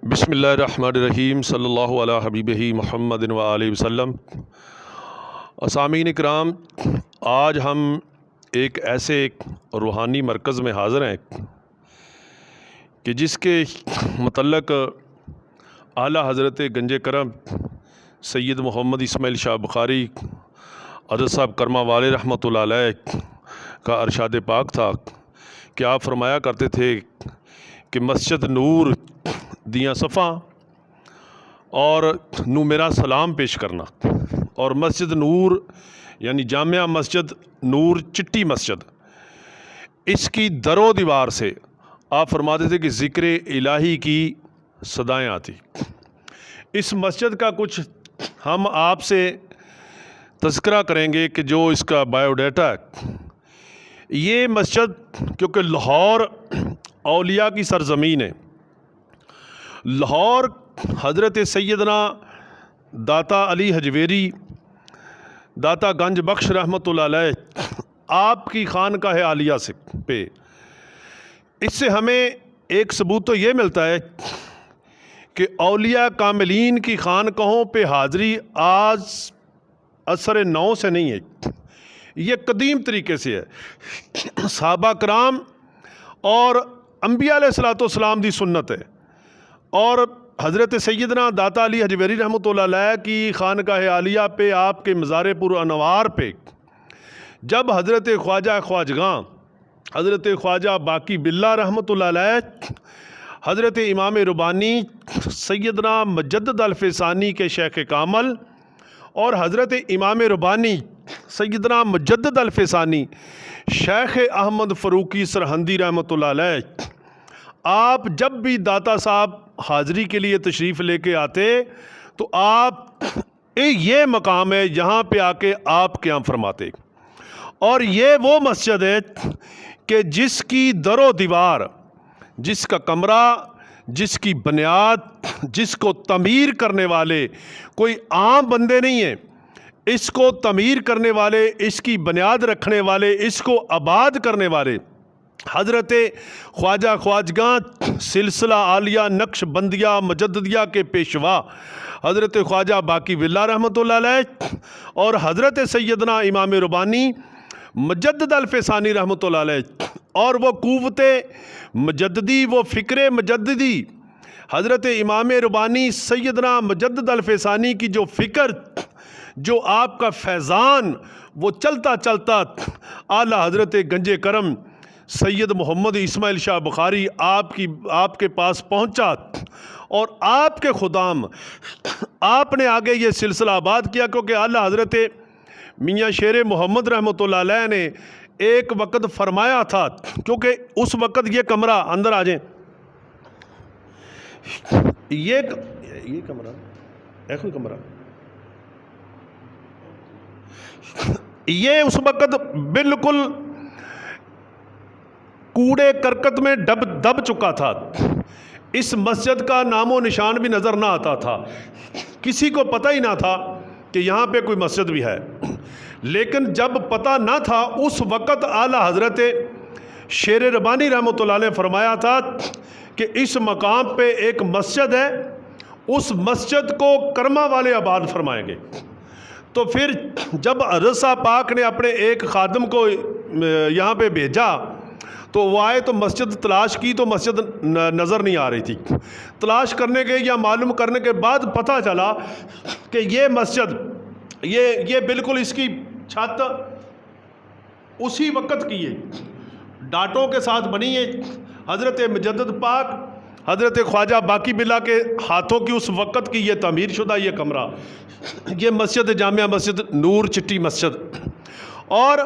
بسم اللہ الرحمن الرحیم صلی اللہ علیہ حبیبہ محمد وآلہ وسلم۔ سامعین اکرام، آج ہم ایک ایسے روحانی مرکز میں حاضر ہیں کہ جس کے متعلق اعلیٰ حضرت گنج کرم سید محمد اسماعیل شاہ بخاری حضرت صاحب کرما والے رحمۃ اللہ علیہ کا ارشاد پاک تھا کہ آپ فرمایا کرتے تھے کہ مسجد نور دیاں صفاں اور نو میرا سلام پیش کرنا، اور مسجد نور یعنی جامعہ مسجد نور چٹی مسجد، اس کی در و دیوار سے آپ فرماتے تھے کہ ذکر الہی کی صدائیں آتی۔ اس مسجد کا کچھ ہم آپ سے تذکرہ کریں گے کہ جو اس کا بایو ڈیٹا ہے۔ یہ مسجد کیونکہ لاہور اولیاء کی سرزمین ہے، لاہور حضرت سیدنا داتا علی حجویری داتا گنج بخش رحمۃ اللہ علیہ آپ کی خانقاہ عالیہ سے پہ، اس سے ہمیں ایک ثبوت تو یہ ملتا ہے کہ اولیاء کاملین کی خانقاہوں پہ حاضری آج اثر نو سے نہیں ہے، یہ قدیم طریقے سے ہے، صحابہ کرام اور انبیاء علیہ الصلوۃ والسلام دی سنت ہے۔ اور حضرت سیدنا داتا علی حجویری رحمۃ اللہ علیہ کی خانقاہ عالیہ پہ، آپ کے مزار پر انوار پہ، جب حضرت خواجہ خواجگاں حضرت خواجہ باقی باللہ رحمۃ اللہ علیہ حضرت امام ربانی سیدنا مجدد الفسانی کے شیخ کامل اور حضرت امام ربانی سیدنا مجدد الفسانی شیخ احمد فروقی سرہندی رحمۃ اللہ علیہ، آپ جب بھی داتا صاحب حاضری کے لیے تشریف لے کے آتے تو آپ یہ مقام ہے جہاں پہ آ کے آپ قیام فرماتے، اور یہ وہ مسجد ہے کہ جس کی در و دیوار، جس کا کمرہ، جس کی بنیاد، جس کو تعمیر کرنے والے کوئی عام بندے نہیں ہیں، اس کو تعمیر کرنے والے، اس کی بنیاد رکھنے والے، اس کو آباد کرنے والے حضرت خواجہ خواجگاں سلسلہ عالیہ نقش بندیہ مجددیہ کے پیشوا حضرت خواجہ باقی باللہ رحمۃ اللہ علیہ اور حضرت سیدنا امام ربانی مجدد الفسانی رحمۃ اللہ علیہ، اور وہ قوت مجددی، وہ فکر مجددی حضرت امام ربانی سیدنا مجدد الفسانی کی جو فکر، جو آپ کا فیضان، وہ چلتا چلتا اعلیٰ حضرت گنج کرم سید محمد اسماعیل شاہ بخاری آپ کے پاس پہنچا، اور آپ کے خدام آپ نے آگے یہ سلسلہ آباد کیا، کیونکہ اعلیٰ حضرت میاں شیر محمد رحمۃ اللہ علیہ نے ایک وقت فرمایا تھا، کیونکہ اس وقت یہ کمرہ، اندر آ جائیں، یہ کمرہ ایک کمرہ، یہ اس وقت بالکل کوڑے کرکٹ میں دب چکا تھا، اس مسجد کا نام و نشان بھی نظر نہ آتا تھا، کسی کو پتہ ہی نہ تھا کہ یہاں پہ کوئی مسجد بھی ہے۔ لیکن جب پتہ نہ تھا، اس وقت اعلیٰ حضرت شیر ربانی رحمۃ اللہ علیہ نے فرمایا تھا کہ اس مقام پہ ایک مسجد ہے، اس مسجد کو کرما والے آباد فرمائیں گے۔ تو پھر جب رضا پاک نے اپنے ایک خادم کو یہاں پہ بھیجا تو وہ آئے تو مسجد تلاش کی تو مسجد نظر نہیں آ رہی تھی، تلاش کرنے کے یا معلوم کرنے کے بعد پتہ چلا کہ یہ مسجد یہ بالکل اس کی چھت اسی وقت کی ہے، ڈانٹوں کے ساتھ بنی ہے، حضرت مجدد پاک حضرت خواجہ باقی باللہ کے ہاتھوں کی اس وقت کی یہ تعمیر شدہ یہ کمرہ، یہ مسجد جامعہ مسجد نور چٹی مسجد۔ اور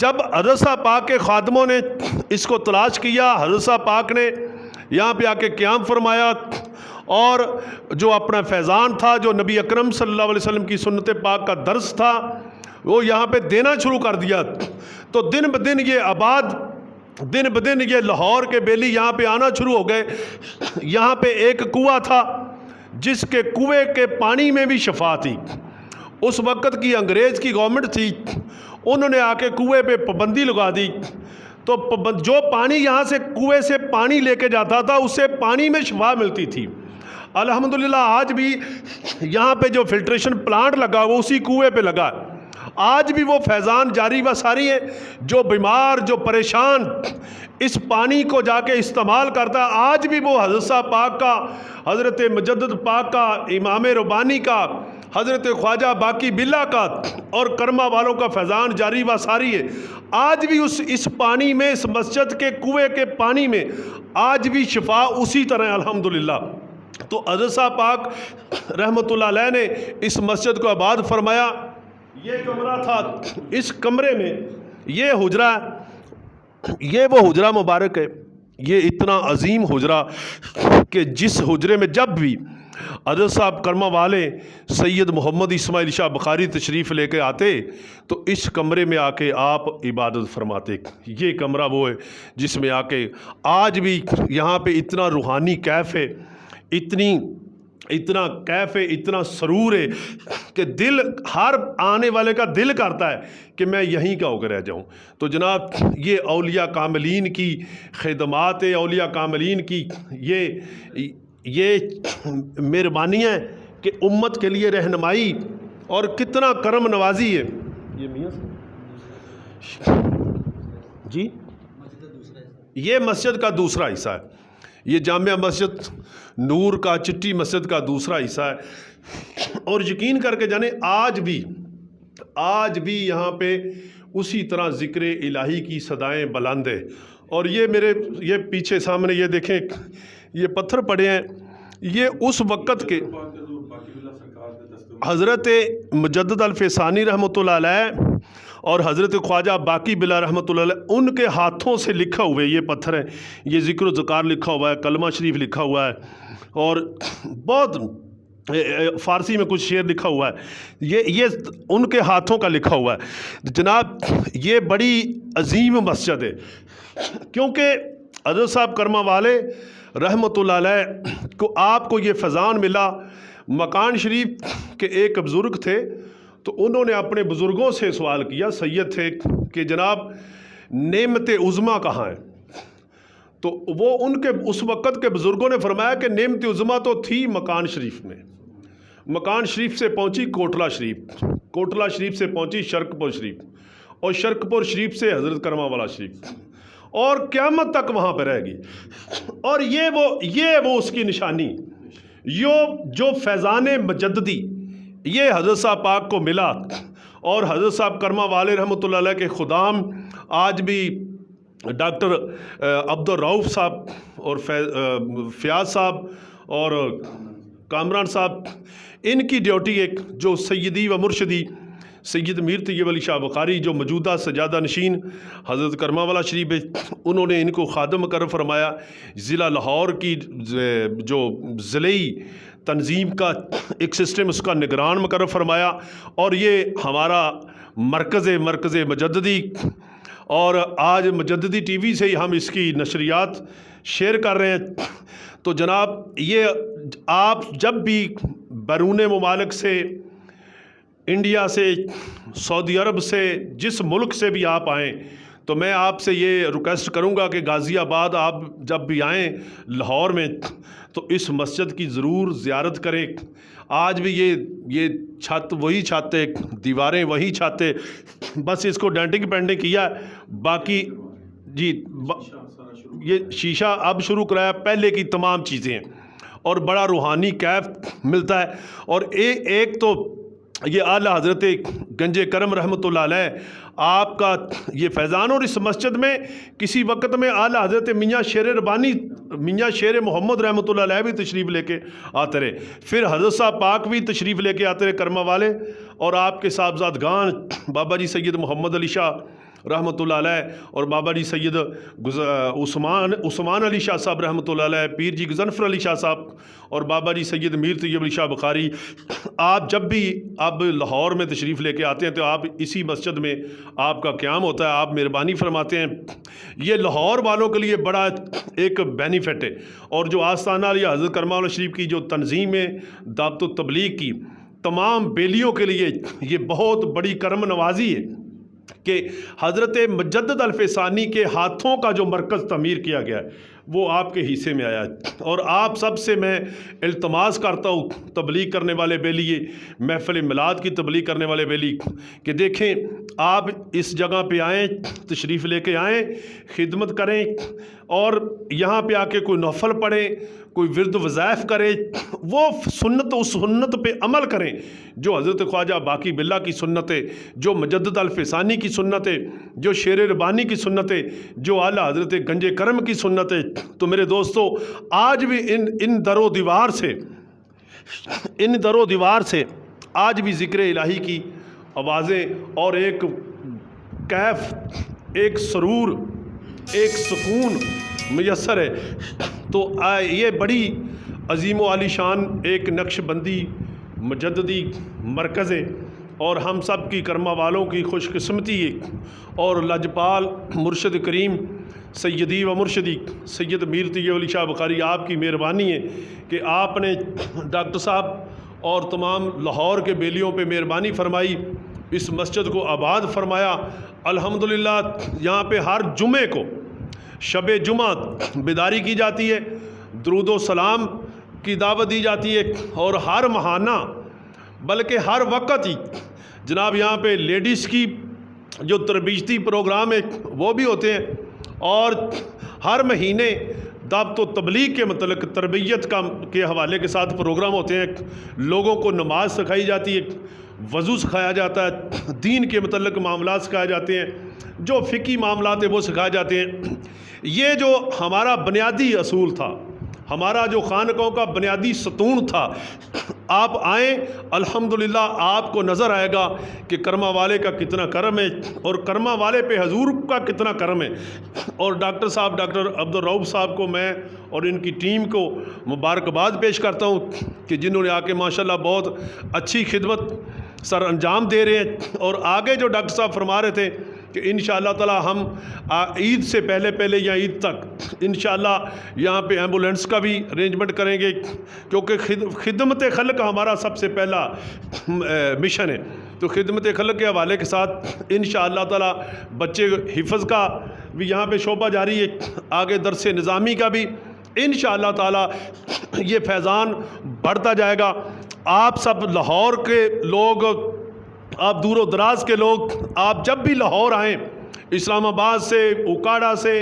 جب حضرت صاحب پاک کے خادموں نے اس کو تلاش کیا، حضرت صاحب پاک نے یہاں پہ آ کے قیام فرمایا، اور جو اپنا فیضان تھا، جو نبی اکرم صلی اللہ علیہ وسلم کی سنت پاک کا درس تھا، وہ یہاں پہ دینا شروع کر دیا، تو دن بدن یہ آباد، دن بدن یہ لاہور کے بیلی یہاں پہ آنا شروع ہو گئے۔ یہاں پہ ایک کنواں تھا جس کے کنویں کے پانی میں بھی شفا تھی، اس وقت کی انگریز کی گورنمنٹ تھی، انہوں نے آ کے کنویں پہ پابندی لگا دی، تو جو پانی یہاں سے کنویں سے پانی لے کے جاتا تھا، اس سے پانی میں شفا ملتی تھی۔ الحمدللہ آج بھی یہاں پہ جو فلٹریشن پلانٹ لگا وہ اسی کنویں پہ لگا ہے، آج بھی وہ فیضان جاری و ساری ہے۔ جو بیمار، جو پریشان اس پانی کو جا کے استعمال کرتا ہے، آج بھی وہ حضرت صاحب پاک کا، حضرت مجدد پاک کا، امام ربانی کا، حضرت خواجہ باقی باللہ کا اور کرما والوں کا فیضان جاری و ساری ہے۔ آج بھی اس پانی میں، اس مسجد کے کنویں کے پانی میں آج بھی شفا اسی طرح ہے الحمدللہ۔ تو حضرت صاحب پاک رحمۃ اللہ علیہ نے اس مسجد کو آباد فرمایا۔ یہ کمرہ تھا، اس کمرے میں یہ حجرہ، یہ وہ حجرہ مبارک ہے، یہ اتنا عظیم حجرہ کہ جس حجرے میں جب بھی حضرت صاحب کرما والے سید محمد اسماعیل شاہ بخاری تشریف لے کے آتے تو اس کمرے میں آ کے آپ عبادت فرماتے۔ یہ کمرہ وہ ہے جس میں آ کے آج بھی یہاں پہ اتنا روحانی کیف ہے، اتنا کیف ہے، اتنا سرور ہے کہ دل، ہر آنے والے کا دل کرتا ہے کہ میں یہیں کا ہو کے رہ جاؤں۔ تو جناب یہ اولیاء کاملین کی خدمات، اولیاء کاملین کی یہ مہربانی ہے کہ امت کے لیے رہنمائی اور کتنا کرم نوازی ہے۔ یہ میاں جی، یہ مسجد کا دوسرا حصہ ہے، یہ جامع مسجد نور کا، چٹی مسجد کا دوسرا حصہ ہے۔ اور یقین کر کے جانے آج بھی یہاں پہ اسی طرح ذکر الہی کی صدائیں بلند ہے۔ اور یہ پیچھے سامنے یہ دیکھیں، یہ پتھر پڑے ہیں، یہ اس وقت کے حضرت مجدد الفیسانی رحمۃ اللہ علیہ اور حضرت خواجہ باقی باللہ رحمۃ اللہ علیہ، ان کے ہاتھوں سے لکھا ہوئے یہ پتھر ہیں۔ یہ ذکر و ذکار لکھا ہوا ہے، کلمہ شریف لکھا ہوا ہے، اور بہت فارسی میں کچھ شعر لکھا ہوا ہے، یہ ان کے ہاتھوں کا لکھا ہوا ہے۔ جناب یہ بڑی عظیم مسجد ہے، کیونکہ حضرت صاحب کرما والے رحمۃ اللہ علیہ کو آپ کو یہ فیضان ملا۔ مکان شریف کے ایک بزرگ تھے، تو انہوں نے اپنے بزرگوں سے سوال کیا، سید تھے، کہ جناب نعمت عظمیٰ کہاں ہے؟ تو وہ ان کے اس وقت کے بزرگوں نے فرمایا کہ نعمت عظمیٰ تو تھی مکان شریف میں، مکان شریف سے پہنچی کوٹلہ شریف، کوٹلہ شریف سے پہنچی شرک پور شریف، اور شرک پور شریف سے حضرت کرما والا شریف، اور قیامت تک وہاں پہ رہے گی۔ اور یہ وہ اس کی نشانی، جو فیضان مجددی یہ حضرت صاحب پاک کو ملا۔ اور حضرت صاحب کرما والے رحمۃ اللہ علیہ کے خدام آج بھی ڈاکٹر عبد الرؤف صاحب اور فیاض صاحب اور کامران صاحب، ان کی ڈیوٹی ایک جو سیدی و مرشدی سید میر طیب علی شاہ بخاری جو موجودہ سجادہ نشین حضرت کرما والا شریف ہے، انہوں نے ان کو خادم مقرر فرمایا۔ ضلع لاہور کی جو ضلعی تنظیم کا ایک سسٹم، اس کا نگران مقرر فرمایا، اور یہ ہمارا مرکز مجددی، اور آج مجددی ٹی وی سے ہی ہم اس کی نشریات شیئر کر رہے ہیں۔ تو جناب یہ آپ جب بھی بیرون ممالک سے، انڈیا سے، سعودی عرب سے، جس ملک سے بھی آپ آئیں، تو میں آپ سے یہ ریکویسٹ کروں گا کہ غازی آباد آپ جب بھی آئیں لاہور میں، تو اس مسجد کی ضرور زیارت کریں۔ آج بھی یہ چھت وہی چھت ہے، دیواریں وہی چھت ہے، بس اس کو ڈینٹنگ پینٹنگ کیا ہے، باقی جی یہ شیشہ اب شروع کرایا، پہلے کی تمام چیزیں ہیں، اور بڑا روحانی کیف ملتا ہے۔ اور ایک تو یہ اعلیٰ حضرت گنج کرم رحمۃ اللہ علیہ آپ کا یہ فیضان، اور اس مسجد میں کسی وقت میں اعلیٰ حضرت میاں شیر ربانی، میاں شیر محمد رحمۃ اللہ علیہ بھی تشریف لے کے آتے رہے، پھر حضرت صاحب پاک بھی تشریف لے کے آتے رہے کرما والے، اور آپ کے صاحبزادگان بابا جی سید محمد علی شاہ رحمۃ اللہ علیہ، اور بابا جی سید عثمان علی شاہ صاحب رحمۃ اللہ علیہ، پیر جی غضنفر علی شاہ صاحب، اور بابا جی سید میر طیب علی شاہ بخاری، آپ جب بھی اب لاہور میں تشریف لے کے آتے ہیں تو آپ اسی مسجد میں آپ کا قیام ہوتا ہے، آپ مہربانی فرماتے ہیں۔ یہ لاہور والوں کے لیے بڑا ایک بینیفٹ ہے، اور جو آستانہ علی حضرت کرما والا شریف کی جو تنظیم ہے دعوت التبلیغ کی، تمام بیلیوں کے لیے یہ بہت بڑی کرم نوازی ہے کہ حضرت مجدد الفیسانی کے ہاتھوں کا جو مرکز تعمیر کیا گیا ہے، وہ آپ کے حصے میں آیا ہے۔ اور آپ سب سے میں التماس کرتا ہوں، تبلیغ کرنے والے بیلیے، محفل میلاد کی تبلیغ کرنے والے بیلی، کہ دیکھیں آپ اس جگہ پہ آئیں، تشریف لے کے آئیں، خدمت کریں، اور یہاں پہ آ کے کوئی نفل پڑھیں، کوئی ورد وظائف کرے، وہ سنت، اس سنت پہ عمل کریں جو حضرت خواجہ باقی باللہ کی سنت ہے، جو مجدد الفسانی کی سنت ہے، جو شیر ربانی کی سنت ہے، جو اعلیٰ حضرت گنج کرم کی سنت ہے۔ تو میرے دوستو، آج بھی ان در و دیوار سے آج بھی ذکر الہی کی آوازیں اور ایک کیف، ایک سرور، ایک سکون میسر ہے۔ تو یہ بڑی عظیم و عالی شان ایک نقش بندی مجددی مرکز ہے، اور ہم سب کی کرمہ والوں کی خوش قسمتی ہے، اور لجپال مرشد کریم سیدی و مرشدی سید میر تقی علی شاہ بخاری آپ کی مہربانی ہے کہ آپ نے ڈاکٹر صاحب اور تمام لاہور کے بیلیوں پہ مہربانی فرمائی، اس مسجد کو آباد فرمایا۔ الحمدللہ یہاں پہ ہر جمعے کو شب جمعہ بیداری کی جاتی ہے، درود و سلام کی دعوت دی جاتی ہے، اور ہر ماہانہ بلکہ ہر وقت ہی جناب یہاں پہ لیڈیز کی جو تربیتی پروگرام ہے وہ بھی ہوتے ہیں، اور ہر مہینے دعوت و تبلیغ کے متعلق تربیت کے حوالے کے ساتھ پروگرام ہوتے ہیں۔ لوگوں کو نماز سکھائی جاتی ہے، وضو سکھایا جاتا ہے، دین کے متعلق معاملات سکھائے جاتے ہیں، جو فقہی معاملات ہیں وہ سکھائے جاتے ہیں۔ یہ جو ہمارا بنیادی اصول تھا، ہمارا جو خانقاہوں کا بنیادی ستون تھا، آپ آئیں، الحمدللہ آپ کو نظر آئے گا کہ کرمہ والے کا کتنا کرم ہے، اور کرمہ والے پہ حضور کا کتنا کرم ہے۔ اور ڈاکٹر صاحب، ڈاکٹر عبدالرؤف صاحب کو میں اور ان کی ٹیم کو مبارکباد پیش کرتا ہوں کہ جنہوں نے آ کے ماشاءاللہ بہت اچھی خدمت سر انجام دے رہے ہیں۔ اور آگے جو ڈاکٹر صاحب فرما رہے تھے کہ انشاءاللہ تعالی ہم عید سے پہلے یا عید تک انشاءاللہ یہاں پہ ایمبولینس کا بھی ارینجمنٹ کریں گے، کیونکہ خدمت خلق ہمارا سب سے پہلا مشن ہے۔ تو خدمت خلق کے حوالے کے ساتھ انشاءاللہ تعالی بچے حفظ کا بھی یہاں پہ شعبہ جاری ہے، آگے درس نظامی کا بھی انشاءاللہ تعالی یہ فیضان بڑھتا جائے گا۔ آپ سب لاہور کے لوگ، آپ دور و دراز کے لوگ، آپ جب بھی لاہور آئیں، اسلام آباد سے، اوکاڑا سے،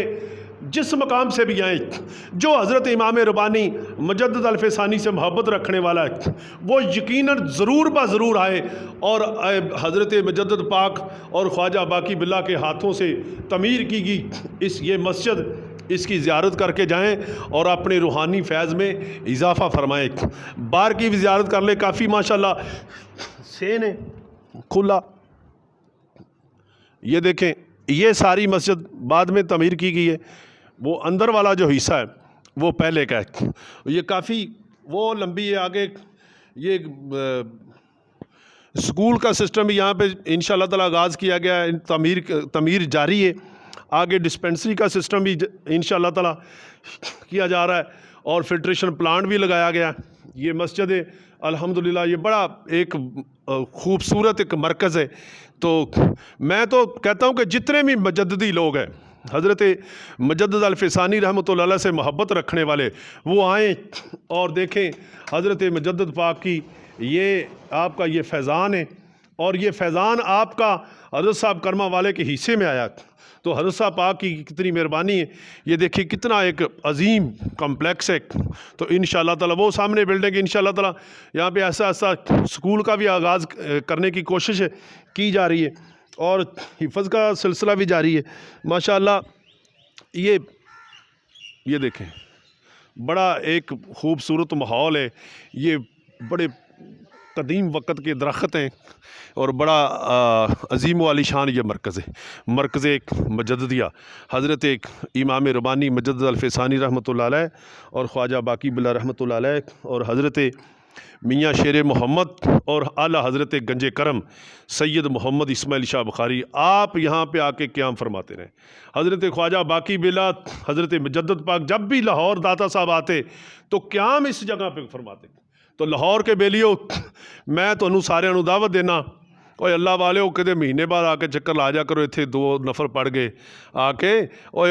جس مقام سے بھی آئیں، جو حضرت امام ربانی مجدد الفسانی سے محبت رکھنے والا ہے وہ یقیناً ضرور ضرور آئے، اور حضرت مجدد پاک اور خواجہ باقی باللہ کے ہاتھوں سے تعمیر کی گئی یہ مسجد، اس کی زیارت کر کے جائیں اور اپنے روحانی فیض میں اضافہ فرمائیں۔ بار کی بھی زیارت کر لیں، کافی ماشاءاللہ سین ہے کھلا۔ یہ دیکھیں، یہ ساری مسجد بعد میں تعمیر کی گئی ہے، وہ اندر والا جو حصہ ہے وہ پہلے کا ہے۔ یہ کافی وہ لمبی ہے، آگے یہ اسکول کا سسٹم بھی یہاں پہ انشاءاللہ تعالی آغاز کیا گیا ہے، تعمیر جاری ہے۔ آگے ڈسپینسری کا سسٹم بھی انشاءاللہ تعالی کیا جا رہا ہے، اور فلٹریشن پلانٹ بھی لگایا گیا ہے۔ یہ مسجد ہے الحمدللہ، یہ بڑا ایک خوبصورت ایک مرکز ہے۔ تو میں تو کہتا ہوں کہ جتنے بھی مجددی لوگ ہیں، حضرت مجدد الفسانی رحمۃ اللہ علیہ سے محبت رکھنے والے، وہ آئیں اور دیکھیں حضرت مجدد پاک کی یہ آپ کا یہ فیضان ہے، اور یہ فیضان آپ کا حضرت صاحب کرمہ والے کے حصے میں آیا۔ تو حضرت صاحب پاک کی کتنی مہربانی ہے، یہ دیکھیں کتنا ایک عظیم کمپلیکس ہے۔ تو انشاءاللہ تعالی وہ سامنے بلڈنگ انشاءاللہ تعالی یہاں پہ ایسا سکول کا بھی آغاز کرنے کی کوشش کی جا رہی ہے، اور حفظ کا سلسلہ بھی جاری ہے ماشاءاللہ۔ یہ دیکھیں بڑا ایک خوبصورت ماحول ہے، یہ بڑے قدیم وقت کے درخت ہیں، اور بڑا عظیم و عالی شان یہ مرکز ہے، مرکز ایک مجددیہ حضرت ایک امام ربانی مجدد الفسانی رحمۃ اللہ علیہ، اور خواجہ باقی باللہ رحمۃ اللہ علیہ، اور حضرت میاں شیر محمد، اور اعلیٰ حضرت گنج کرم سید محمد اسماعیل شاہ بخاری، آپ یہاں پہ آ کے قیام فرماتے رہیں۔ حضرت خواجہ باقی باللہ، حضرت مجدد پاک جب بھی لاہور داتا صاحب آتے تو قیام اس جگہ پہ فرماتے۔ تو لاہور کے بیلیو، میں تو سارے دعوت دینا، ਓਏ ਅੱਲਾ ਵਾਲਿਓ ਕਿਤੇ ਮਹੀਨੇ ਬਾਅਦ ਆ ਕੇ ਚੱਕਰ ਲਾ ਜਾ ਕਰੋ, ਇੱਥੇ 2 ਨਫਰ ਪੜ ਗਏ ਆ ਕੇ, ਓਏ